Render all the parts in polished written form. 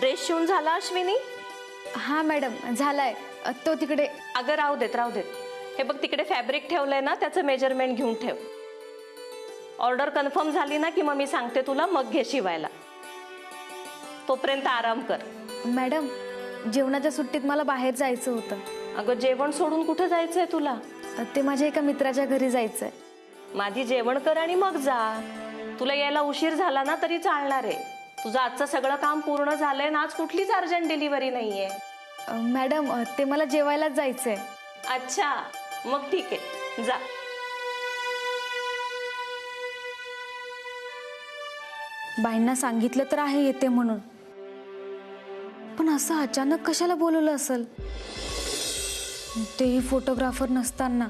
Dress शिवून झाला अश्विनी? हा मॅडम, झालाय. तो तिकडे. अगं राहू देत राहू देत. हे बघ तिकडे फॅब्रिक ठेवलंय ना, त्याचं मेजरमेंट घेऊन ठेव. ऑर्डर कन्फर्म झाली ना की मग मी सांगते तुला, मग घे शिवायला. तोपर्यंत आराम कर. मॅडम, जेवणाच्या सुट्टीत मला बाहेर जायचं होतं. अगं जेवण सोडून कुठं जायचंय तुला? ते माझ्या एका मित्राच्या घरी जायचंय. माझी जेवण कर आणि मग जा. तुला यायला उशीर झाला ना तरी चालणार आहे. तुझं आजचं सगळं काम पूर्ण झालंय ना, आज कुठलीच अर्जंट डिलिव्हरी नाहीये. मॅडम, ते मला जेवायलाच जायचंय. अच्छा, मग ठीक आहे, जा. बाईंना सांगितलं तर आहे येते म्हणून, पण असं अचानक कशाला बोलवलं असेल? तेही फोटोग्राफर नसताना.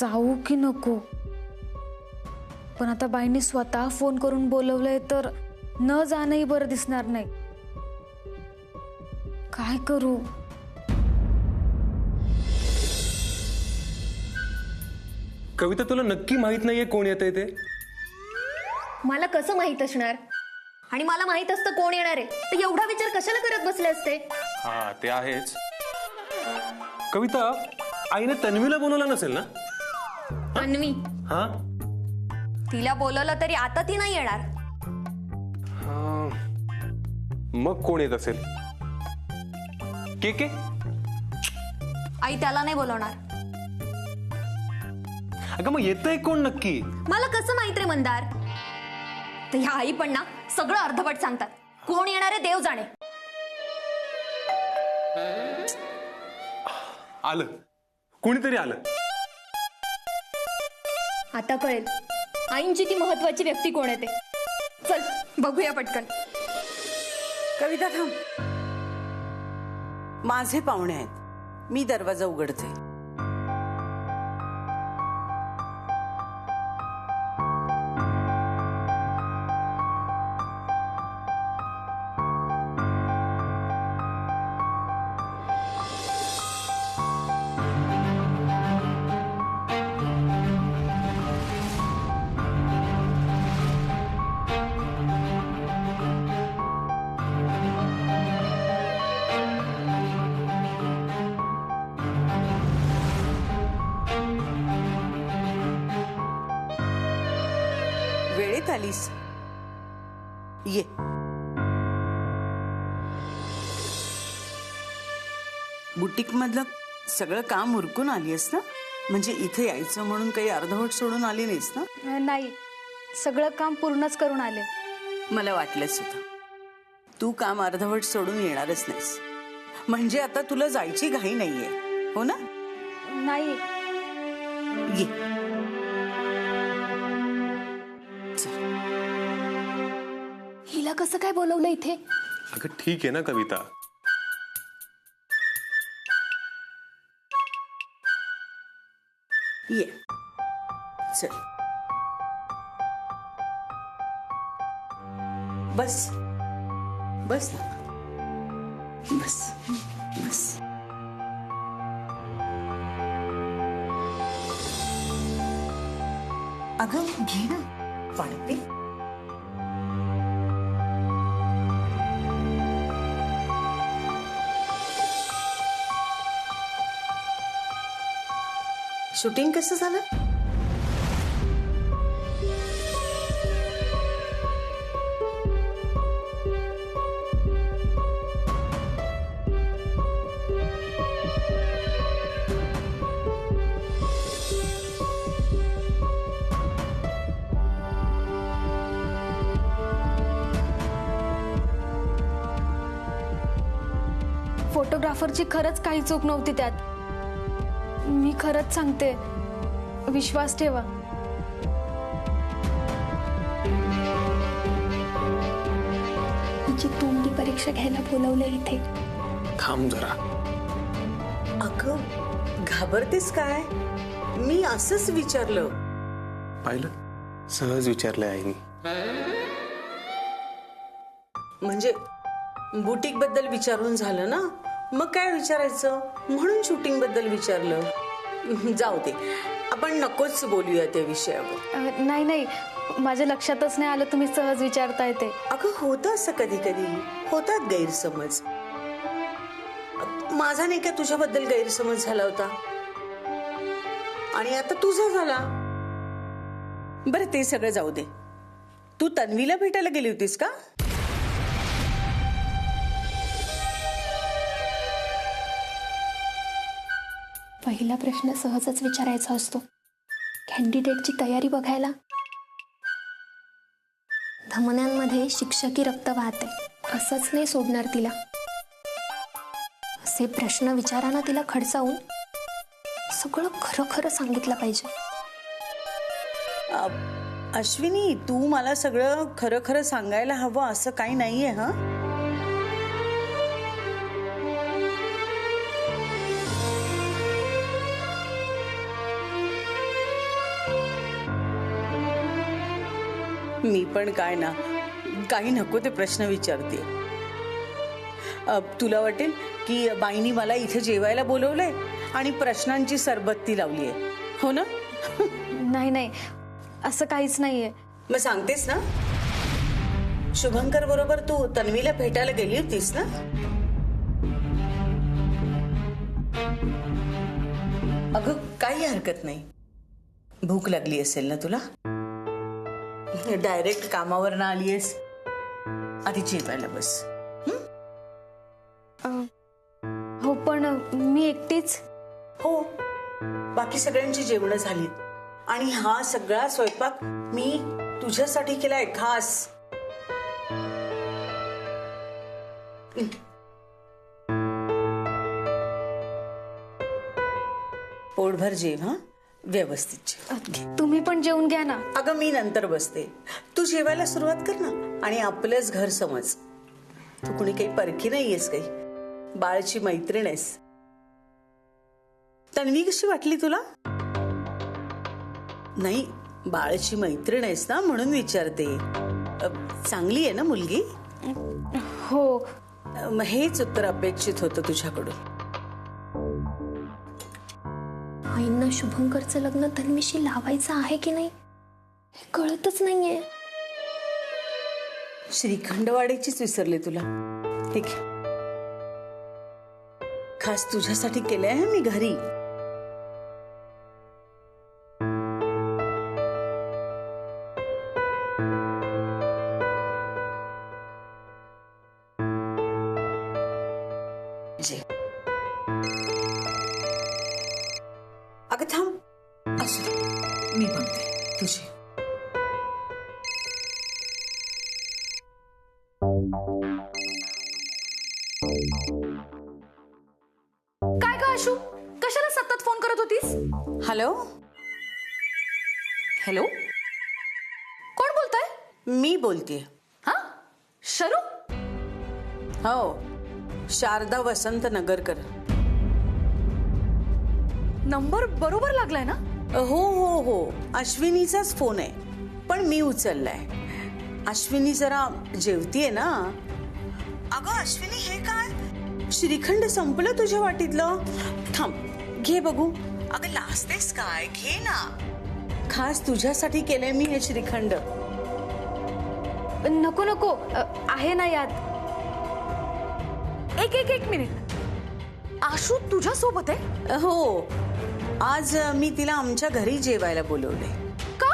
जाऊ की नको? पण आता बाईंनी स्वतः फोन करून बोलवलंय तर न जाणंही बरं दिसणार नाही. काय करू? कविता, तुला नक्की माहित नाहीये कोण येतंय ते? मला कसं माहित असणार? आणि मला माहित असतं कोण येणार आहे तर एवढा विचार कशाला करत बसले असते? हा, ते आहेच. कविता, आईने तन्वीला बोलवलं नसेल ना? तन्वी? हा, तिला बोलवलं तरी आता ती नाही येणार. मग कोण येत असेल? के? आई त्याला नाही बोलवणार. अगं मग येतंय कोण नक्की? मला कसं माहित रे मंदार? तर ह्या आई पण ना सगळं अर्धवट सांगतात. कोण येणार आहे देव जाणे. आलं, कोणीतरी आलं. आता कळेल आईंची ती महत्वाची व्यक्ती कोण आहे ते. चल बघूया पटकन. कविता थांब. माझे पाहुणे आहेत, मी दरवाजा उघडते. वेळेत आलीस. ये. बुटीक मधलं सगळं काम उरकून आलीस ना? म्हणजे इथे यायचं म्हणून काही अर्धवट सोडून आली नाहीस ना? नाही, सगळं काम पूर्णच करून आले. मला वाटलंच होतं तू काम अर्धवट सोडून येणारच नाहीस. म्हणजे आता तुला जायची घाई नाहीये, हो ना? नाही. ये. हिला कसं काय बोलवलं इथे? अगं ठीक आहे ना कविता. ये. चल बस. बस ना. बस बस. अगं घे ना पाणी पी. शूटिंग कसं झालं? फोटोग्राफरची खरंच काही चूक नव्हती त्यात. मी खरंच सांगते, विश्वास ठेवा. तिची तोंडी परीक्षा घ्यायला बोलवलं इथे. थांब जरा. अगं घाबरतेस काय? मी असंच विचारलं. पाहिलं, सहज विचारलंय आईनी. म्हणजे बुटीक बद्दल विचारून झालं ना, मग काय विचारायचं? म्हणून शूटिंग बद्दल विचारलं. जाऊ दे, आपण नकोच बोलूया त्या विषयावर. नाही नाही, माझ्या लक्षातच नाही आलं तुम्ही सहज विचारताय ते. अगं होतं असं कधी कधी, होतात गैरसमज. माझा नाही का तुझ्याबद्दल गैरसमज झाला होता आणि आता तुझा झाला. बरं ते सगळं जाऊ दे. तू तन्वीला भेटायला गेली होतीस का? पहिला प्रश्न सहजच विचारायचा असतो, कॅन्डिडेटची तयारी बघायला. धमन्यांमध्ये शिक्षकी रक्त वाहते, असंच नाही सोडणार तिला. असे प्रश्न विचारांना तिला खडसावून सगळं खरं खरं सांगितलं पाहिजे. अश्विनी, तू मला सगळं खरं खरं सांगायला हवं असं काही नाहीये. हा, मी पण काय ना काही नको ते प्रश्न विचारते. तुला वाटेल की बाईनी मला इथे जेवायला बोलवलंय आणि प्रश्नांची सरबत्ती लावलीये, हो ना? नाही नाही, असं काहीच नाहीये. मग सांगतेस ना, शुभंकर बरोबर तू तन्वीला भेटायला गेली होतीस ना? अगं काही हरकत नाही. भूक लागली असेल ना तुला? डायरेक्ट कामावर ना आलीयस, आधी जेवायला बस. हो पण मी एकटीच. हो, बाकी सगळ्यांची जेवणं झालीत आणि हा सगळा स्वयंपाक मी तुझ्यासाठी केलाय खास. पोटभर जेव. हा, व्यवस्थित जेव. तुम्ही पण जेवून घ्या ना. अगं मी नंतर बसते, तू जेवायला सुरुवात कर ना. आणि आपलंच घर समज. तू कुणी काही परखी नाहीयेस, काही बाळची मैत्रीण आहेस. तन्वी कशी वाटली तुला? नाही, बाळची मैत्रीण आहेस ना म्हणून विचारते. चांगली आहे ना मुलगी? हो. हेच उत्तर अपेक्षित होतं तुझ्याकडून. आईंना शुभंकरचं लग्न तन्वीशी लावायचं आहे की नाही हे कळतच नाहीये. श्रीखंडवाडीचीच विसरले तुला. ठीक आहे, खास तुझ्यासाठी केलंय आहे मी घरी. अगं थांब, असू दे, मी बघते तुझी. काय ग आशू, कशाला सतत फोन करत होतीस? हॅलो हॅलो, कोण बोलताय? मी बोलतेय. हा, शरू? हो, शारदा वसंत नगरकर. नंबर बरोबर लागलाय ना? हो हो हो, अश्विनीचाच फोन आहे, पण मी उचललाय. अश्विनी जरा जेवतीये ना. अगं अश्विनी, हे काय, श्रीखंड संपलं तुझ्या वाटीतलं. थांब घे बघू. अगं लाजतेस काय, घे ना. खास तुझ्यासाठी केलंय मी हे श्रीखंड. नको नको, आहे ना यात. एक मिनिट. आशू तुझ्या सोबत आहे? हो, आज मी तिला आमच्या घरी जेवायला बोलवले. का?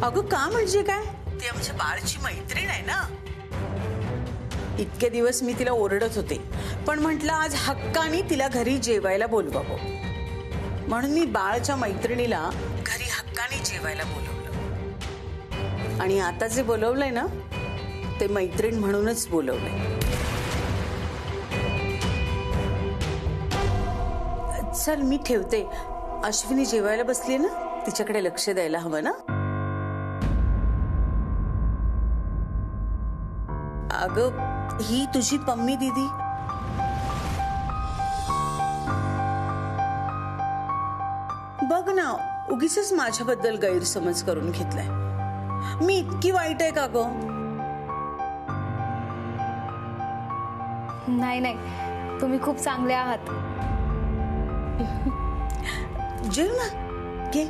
अगं का म्हणजे काय, ती आमच्या बाळची मैत्रीण आहे ना. इतके दिवस मी तिला ओरडत होते, पण म्हटलं आज हक्काने तिला घरी जेवायला बोलवावं, म्हणून मी बाळच्या मैत्रिणीला घरी हक्काने जेवायला बोलवलं. आणि आता जे बोलवलंय ना ते मैत्रीण म्हणूनच बोलवलंय. चल मी ठेवते. अश्विनी जेवायला बसली ना, तिच्याकडे लक्ष द्यायला हवं ना. अगं ही तुझी पम्मी दीदी. बघ ना, उगीचच माझ्याबद्दल गैरसमज करून घेतलाय. मी इतकी वाईट आहे का ग? नाही नाही, तुम्ही खूप चांगले आहात. जेव ना, घे.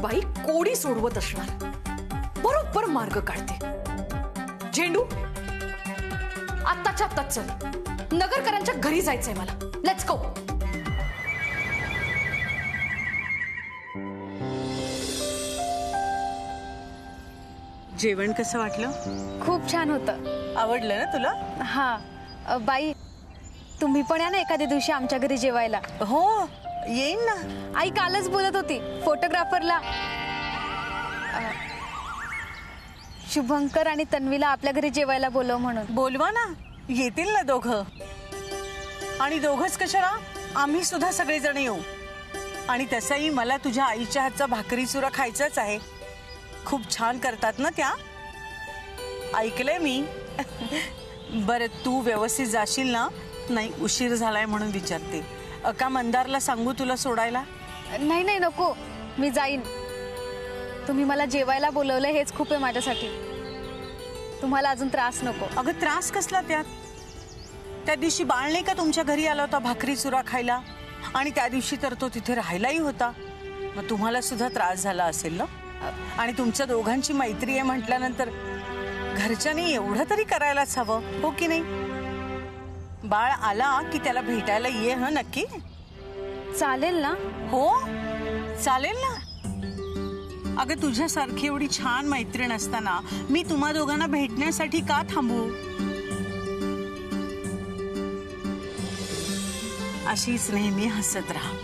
बाई कोडी सोडवत असणार, बरोबर मार्ग काढते. झेंडू, आत्ताच्या आत्ताच चल, नगरकरांच्या घरी जायचंय मला. Let's go. जेवण कसं वाटलं? खूप छान होतं. आवडलं ना तुला? हा बाई, तुम्ही पण या ना एखाद्या दिवशी आमच्या घरी जेवायला. हो, येईन ना. आई कालच बोलत होती फोटोग्राफरला शुभंकर आणि तन्वीला आपल्या घरी जेवायला बोलव म्हणून. बोलवा ना, येतील ना दोघं. आणि दोघंच कशाला, आम्ही सुद्धा सगळेजण येऊ. आणि तसंही मला तुझ्या आईच्या हातचा भाकरी चुरा खायचाच आहे. खूप छान करतात ना त्या, ऐकलंय मी. बरं, तू व्यवस्थित जाशील ना? नाही, उशीर झालाय म्हणून विचारते. का मंदारला सांगू तुला सोडायला? नाही नाही नको, मी जाईन. तुम्ही मला जेवायला बोलवलं हेच खूप आहे माझ्यासाठी. तुम्हाला अजून त्रास नको. अगं त्रास कसला त्यात? त्या दिवशी बाळ नाही का तुमच्या घरी आला होता भाकरी चुरा खायला? आणि त्या दिवशी तर तो तिथे राहायलाही होता. मग तुम्हाला सुद्धा त्रास झाला असेल ना? आणि तुमच्या दोघांची मैत्री आहे म्हटल्यानंतर घरच्यांनी एवढं तरी करायलाच हवं, हो की नाही? बाळ आला की त्याला भेटायला ये हं नक्की. चालेल ना? हो चालेल ना. अगं तुझ्यासारखी एवढी छान मैत्रीण असताना मी तुम्हा दोघांना भेटण्यासाठी का थांबू? अशीच नेहमी हसत राहा.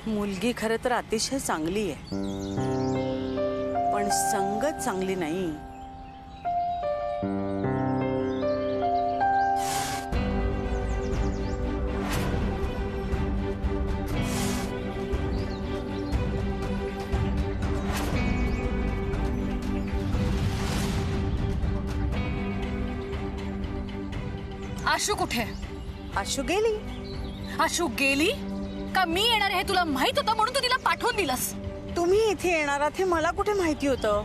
मुलगी खरं तर अतिशय चांगली आहे, पण संगत चांगली नाही. आशू कुठे? आशू गेली. आशू गेली का मी येणार हे तुला माहित होतं म्हणून तू तिला पाठवून दिलंस? तुम्ही इथे येणार आहात हे मला कुठे माहिती होतं?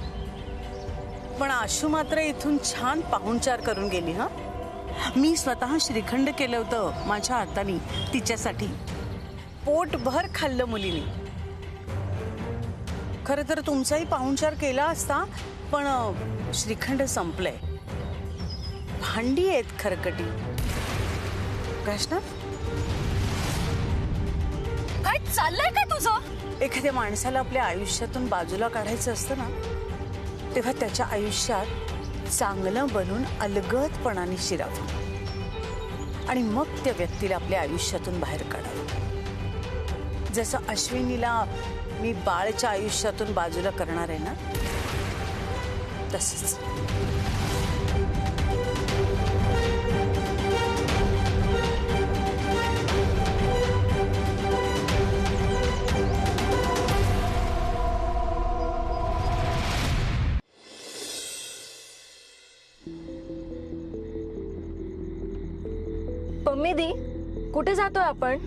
पण आशू मात्र इथून छान पाहुणचार करून गेली. हा, मी स्वतः श्रीखंड केलं होतं माझ्या हाताने तिच्यासाठी. पोटभर खाल्लं मुलीने. खरं तर तुमचाही पाहुणचार केला असता, पण श्रीखंड संपलंय. भांडी आहेत खरकटी. कृष्णा, काय चाललंय काय तुझं? एखाद्या माणसाला आपल्या आयुष्यातून बाजूला काढायचं असतं ना, तेव्हा त्याच्या आयुष्यात चांगलं बनून अलगदपणाने शिरावं आणि मग त्या व्यक्तीला आपल्या आयुष्यातून बाहेर काढावं. जसं अश्विनीला मी बाळच्या आयुष्यातून बाजूला करणार आहे ना, तसंच. मम्मी दी, कुठे जातोय आपण?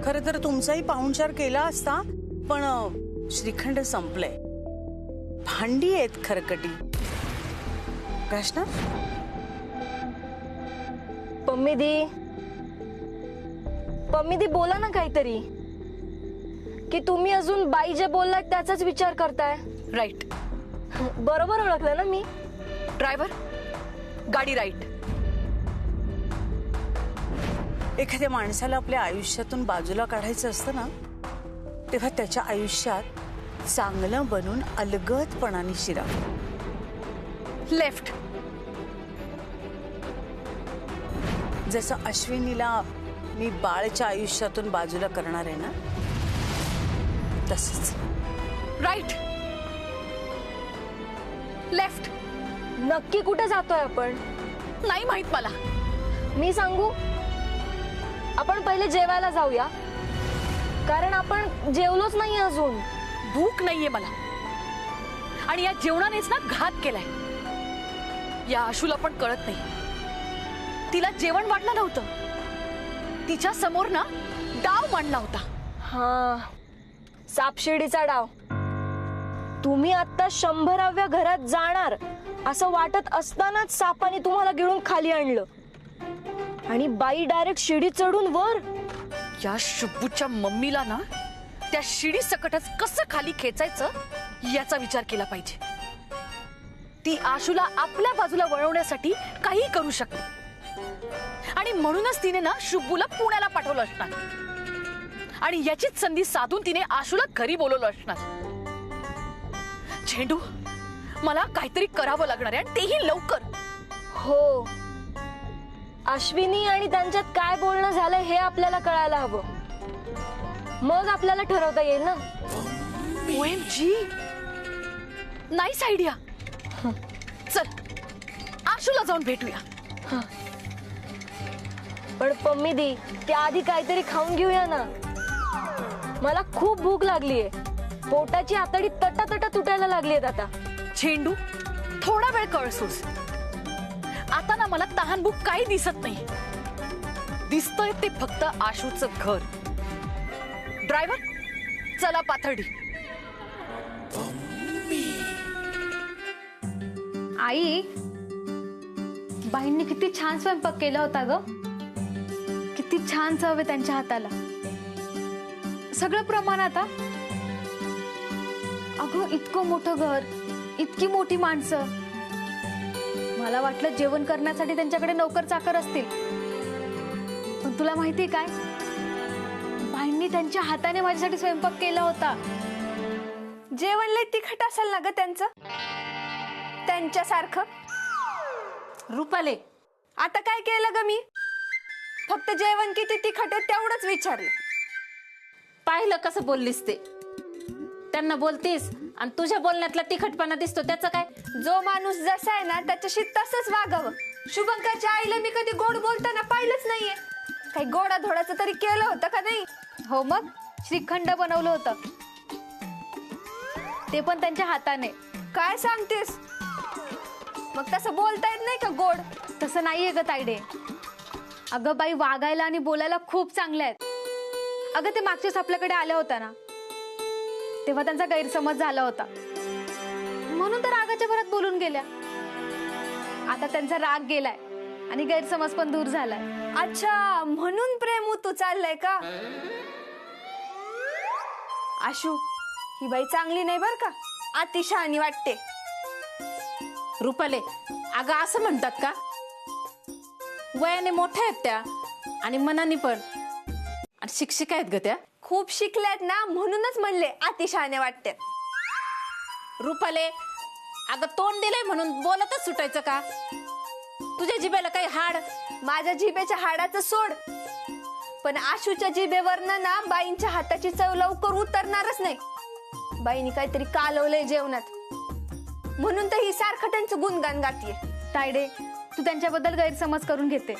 खरं तर तुमचाही पाहुणचार केला असता, पण श्रीखंड संपलंय. भांडी आहेत खरकटी. कृष्णा, पम्मी दी बोला ना काहीतरी. की तुम्ही अजून बाई जे बोललात त्याचाच विचार करताय? राईट. बरोबर ओळखलं ना मी? ड्रायव्हर, गाडी राईट. एखाद्या माणसाला आपल्या आयुष्यातून बाजूला काढायचं असतं ना, तेव्हा त्याच्या आयुष्यात चांगलं बनून अलगदपणाने शिरावं. लेफ्ट. जसं अश्विनीला मी बाळच्या आयुष्यातून बाजूला करणार आहे ना, तसंच. राईट. लेफ्ट. नक्की कुठे जातोय आपण? नाही माहित मला. मी सांगू, आपण पहिले जेवायला जाऊया, कारण आपण जेवलोच नाही अजून. भूक नाहीये मला, आणि या जेवणानेच ना घात केलाय. या आशूला पण कळत नाही, तिला जेवण वाटलं नव्हतं, तिच्या समोर ना डाव मांडला होता. हा, सापशिडीचा डाव. तुम्ही आता 100व्या घरात जाणार असं वाटत असतानाच सापाने तुम्हाला गिळून खाली आणलं, आणि बाई डायरेक्ट शिडी चढून वर. या शुभूच्या मम्मीला ना त्या शिडी सकटच कसं खाली खेचायचं याचा विचार केला पाहिजे. ती आशूला आपल्या बाजूला वळवण्यासाठी काही करू शकते, आणि म्हणूनच तिने ना शुभूला पुण्याला पाठवलं असणार, आणि याचीच संधी साधून तिने आशूला घरी बोलवलं असणार. झेंडू, मला काहीतरी करावं लागणार आहे, आणि तेही लवकर. हो, अश्विनी आणि त्यांच्यात काय बोलणं झालंय हे आपल्याला कळायला हवं, मग आपल्याला ठरवता येईल ना. OMG, nice idea. चल, आशूला जाऊन भेटूया. पण पम्मी दी, त्याआधी काहीतरी खाऊन घेऊया ना. मला खूप भूक लागलीये, पोटाची आतडी तटा तुटायला लागलीयत आता. झेंडू, थोडा वेळ कळसूस. आता ना मला तहान भूक काही दिसत नाही, दिसतंय ते फक्त आशूचं घर. ड्रायव्हर, चला पाथर्डी. आई, बाईंनी किती छान स्वयंपाक केला होता ग. किती छान चव आहे त्यांच्या हाताला. सगळं प्रमाणात. अगं, इतकं मोठं घर, इतकी मोठी माणसं. मला वाटलं जेवण करण्यासाठी त्यांच्याकडे नोकर चाकर असतील, पण तुला माहिती काय, बाईंनी त्यांच्या हाताने माझ्यासाठी स्वयंपाक केला होता. जेवण लय तिखट असेल ना ग त्यांचं, त्यांच्यासारखं. रुपाले, आता काय केलं ग मी? फक्त जेवण किती तिखट आहे तेवढंच विचारलं. पाहिलं कसं बोललीस ते. त्यांना बोलतीस आणि तुझ्या बोलण्यातला तिखटपणा दिसतो, त्याचं काय? जो माणूस जसा आहे ना त्याच्याशी तसंच वागावं. शुभंकरच्या आईला मी कधी गोड बोलताना पाहिलंच नाहीये. काही गोडाधोडाचं तरी केलं होतं का नाही? हो, मग श्रीखंड बनवलं होतं, ते पण त्यांच्या हाताने. काय सांगतेस? मग तसं बोलता येत नाही का गोड? तसं नाहीये ग तायडे. अगं बाई, वागायला आणि बोलायला खूप चांगल्या आहेत. अगं, ते मागच्याच आपल्याकडे आल्या होत्या ना, तेव्हा त्यांचा गैरसमज झाला होता, म्हणून तर रागाच्या भरात बोलून गेल्या. आता त्यांचा राग गेलाय आणि गैरसमज पण दूर झालाय. अच्छा, म्हणून प्रेम तू चाललंय का? आशू, ही बाई चांगली नाही बर का, अतिशहाणी वाटते. रुपाले, अगं असं म्हणतात का? वयाने मोठ्या आहेत त्या, आणि मनाने पण, आणि शिक्षिका आहेत ग त्या. खूप शिकल्यात ना, म्हणूनच म्हणले अतिशहाणे वाटते. रुपाले, अगं तोंड दिलंय म्हणून बोलतच सुटायचं का? तुझ्या जिभेला काही हाड? माझ्या जिभेच्या हाडाचं सोड, पण आशूच्या जिभेवरनं ना बाईंच्या हाताची चव लवकर उतरणारच नाही. बाईंनी काहीतरी कालवलंय जेवणात, म्हणून तर ही सारखं त्यांचं गुणगान गातीये. तायडे, तू त्यांच्याबद्दल गैरसमज करून घेते.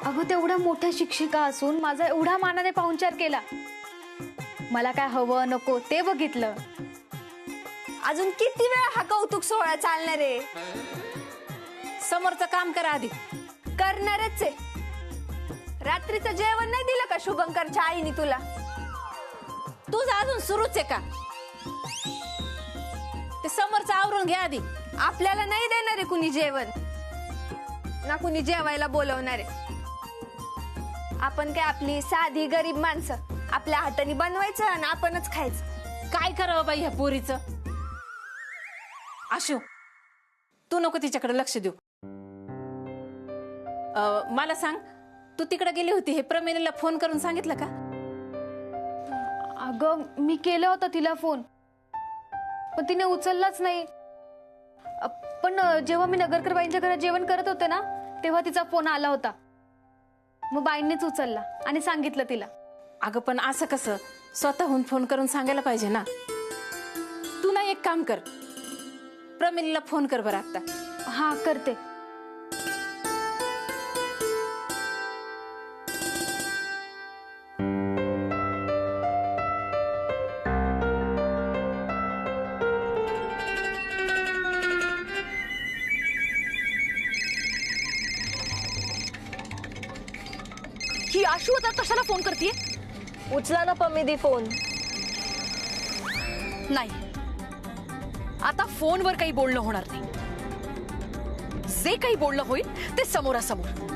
अगं, तेवढ्या मोठ्या शिक्षिका असून माझा एवढा मानाने पाहुणचार केला. मला काय हवं नको ते बघितलं. अजून किती वेळ हा कौतुक सोहळा चालणार आहे? समोरचं काम करा आधी. करणारच आहे. रात्रीचं जेवण नाही दिलं का शुभंकरच्या आईने तुला? तुझं अजून सुरूच आहे का? ते समोरचं आवरून घ्या आधी. आपल्याला नाही देणार आहे कुणी जेवण, ना कुणी जेवायला बोलवणार आहे. आपण काय आपली साधी गरीब माणसं, आपल्या हाताने बनवायचं आणि आपणच खायचं. काय करावं बाई ह्या पोरीचं? आशू, तू नको तिच्याकडे लक्ष देऊ. मला सांग, तू तिकडे गेली होती हे प्रमिलेला फोन करून सांगितलं का? अगं, मी केलं होतं तिला फोन, पण तिने उचललाच नाही. पण जेव्हा मी नगरकर बाईंच्या घरात जेवण करत होते ना, तेव्हा तिचा फोन आला होता. मग बाईंनीच उचलला आणि सांगितलं तिला. अगं, पण असं कसं? स्वतःहून फोन करून सांगायला पाहिजे ना. तू ना एक काम कर, प्रमिलेला फोन कर बरं आता. हा, करते. आशू आता कशाला फोन करते? उचला ना पम्मी फोन. नाही, आता फोनवर काही बोलणं होणार नाही. जे काही बोलणं होईल ते समोरासमोर.